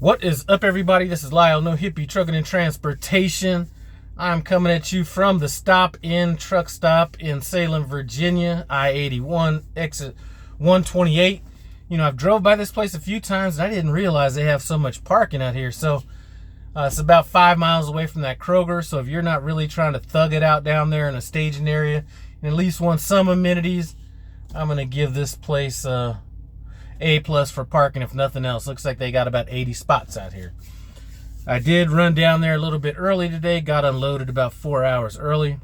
What is up, everybody? This is Lyle, No Hippie Trucking and Transportation. I'm coming at you from the stop-in truck stop in Salem, Virginia, I-81, exit 128. You know, I've drove by this place a few times, and I didn't realize they have so much parking out here. So it's about 5 miles away from that Kroger. So if you're not really trying to thug it out down there in a staging area and at least want some amenities, I'm going to give this place A+ for parking, if nothing else. Looks like they got about 80 spots out here. I did run down there a little bit early today, got unloaded about 4 hours early.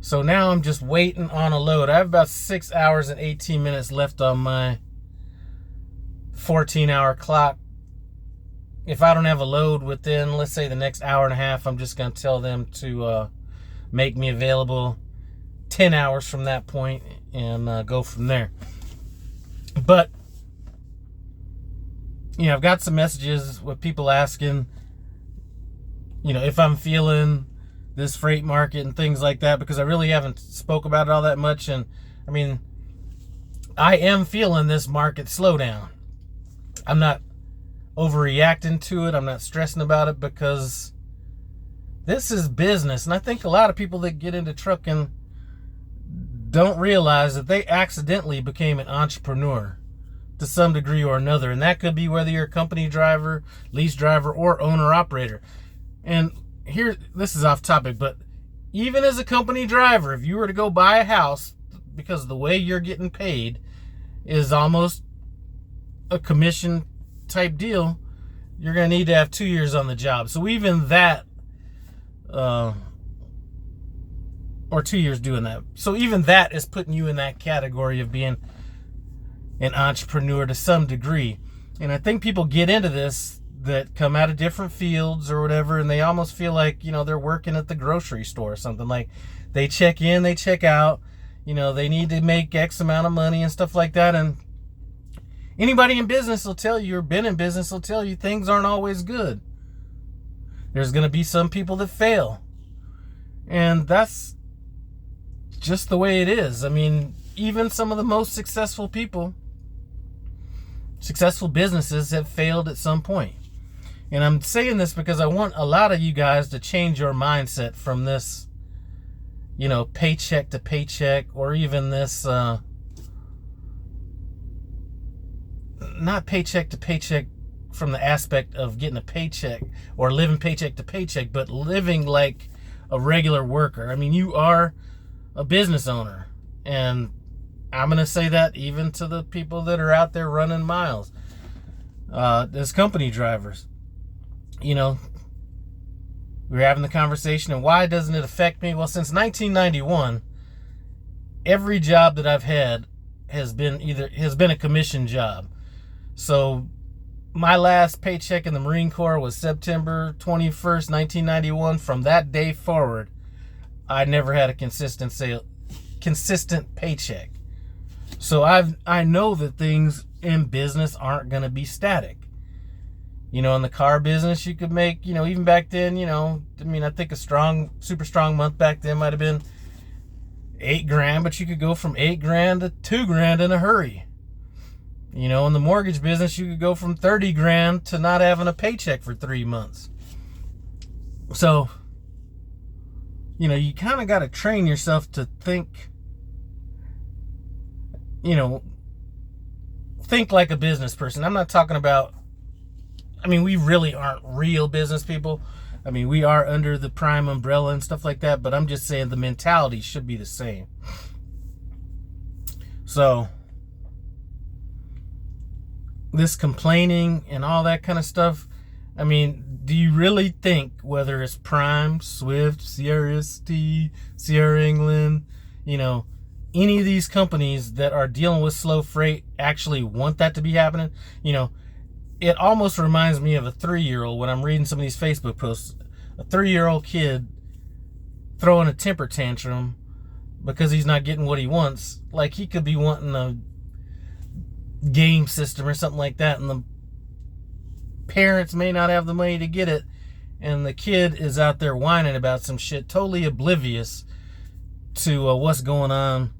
So now I'm just waiting on a load. I have about 6 hours and 18 minutes left on my 14-hour clock. If I don't have a load within, let's say, the next hour and a half, I'm just going to tell them to make me available 10 hours from that point and go from there. But, you know, I've got some messages with people asking, you know, if I'm feeling this freight market and things like that, because I really haven't spoke about it all that much. And I mean, I am feeling this market slowdown. I'm not overreacting to it. I'm not stressing about it, because this is business. And I think a lot of people that get into trucking don't realize that they accidentally became an entrepreneur to some degree or another. And that could be whether you're a company driver, lease driver, or owner operator. And here, this is off topic, but even as a company driver, if you were to go buy a house, because the way you're getting paid is almost a commission type deal, you're going to need to have 2 years on the job. So even that, or 2 years doing that. So even that is putting you in that category of being an entrepreneur to some degree. And I think people get into this that come out of different fields or whatever, and they almost feel like, you know, they're working at the grocery store or something. Like, they check in, they check out, you know, they need to make X amount of money and stuff like that. And anybody in business will tell you, or been in business will tell you, things aren't always good. There's going to be some people that fail. And that's just the way it is. I mean, even some of the most successful people, successful businesses, have failed at some point. And I'm saying this because I want a lot of you guys to change your mindset from this, you know, paycheck to paycheck, or even this, not paycheck to paycheck from the aspect of getting a paycheck or living paycheck to paycheck, but living like a regular worker. I mean, you are a business owner, and I'm going to say that even to the people that are out there running miles, as company drivers. You know, we're having the conversation, and why doesn't it affect me? Well, since 1991, every job that I've had has been a commission job. So my last paycheck in the Marine Corps was September 21st, 1991. From that day forward, I never had a consistent paycheck. So I know that things in business aren't going to be static. You know, in the car business, you could make, you know, even back then, you know, I mean, I think a super strong month back then might have been $8,000, but you could go from $8,000 to $2,000 in a hurry. You know, in the mortgage business, you could go from $30,000 to not having a paycheck for 3 months. So, you know, you kind of got to train yourself to think, you know, think like a business person. I'm not talking about, I mean, we really aren't real business people. I mean, we are under the Prime umbrella and stuff like that, but I'm just saying the mentality should be the same. So, this complaining and all that kind of stuff, I mean, do you really think whether it's Prime, Swift, Sierra ST, Sierra England, you know, any of these companies that are dealing with slow freight actually want that to be happening? You know, it almost reminds me of a 3-year-old when I'm reading some of these Facebook posts. A 3-year-old kid throwing a temper tantrum because he's not getting what he wants. Like, he could be wanting a game system or something like that, and the parents may not have the money to get it, and the kid is out there whining about some shit, totally oblivious to what's going on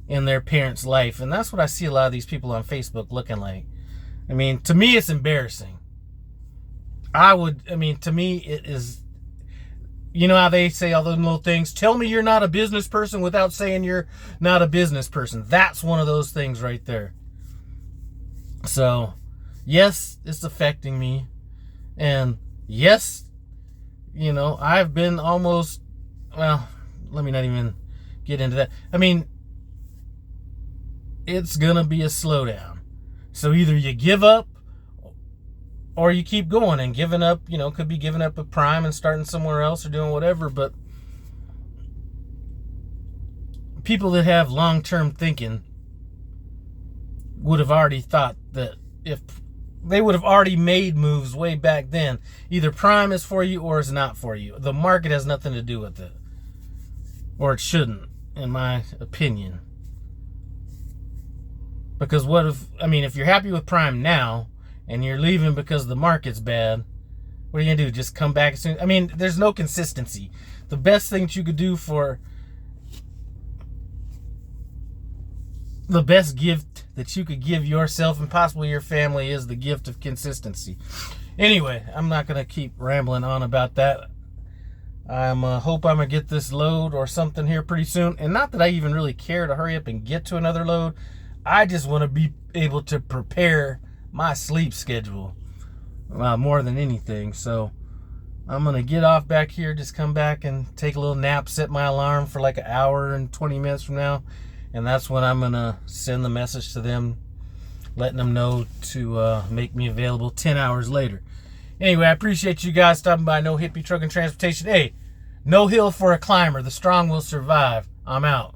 in their parents' life. And that's what I see a lot of these people on Facebook looking like. I mean, to me, it's embarrassing. To me, it is, you know how they say all those little things, tell me you're not a business person without saying you're not a business person. That's one of those things right there. So, yes, it's affecting me. And yes, you know, I've been almost, well, let me not even get into that. I mean, it's going to be a slowdown. So either you give up or you keep going, and giving up, you know, could be giving up a Prime and starting somewhere else or doing whatever. But people that have long-term thinking would have already thought that if they would have already made moves way back then, either Prime is for you or it's not for you. The market has nothing to do with it. Or it shouldn't, in my opinion. Because if you're happy with Prime now and you're leaving because the market's bad, what are you going to do? Just come back as soon? I mean, there's no consistency. The best thing that you could do the best gift that you could give yourself and possibly your family is the gift of consistency. Anyway, I'm not going to keep rambling on about that. Hope I'm going to get this load or something here pretty soon. And not that I even really care to hurry up and get to another load. I just want to be able to prepare my sleep schedule more than anything. So I'm going to get off back here, just come back and take a little nap, set my alarm for like an hour and 20 minutes from now. And that's when I'm going to send the message to them, letting them know to make me available 10 hours later. Anyway, I appreciate you guys stopping by No Hippie Truck and Transportation. Hey, no hill for a climber. The strong will survive. I'm out.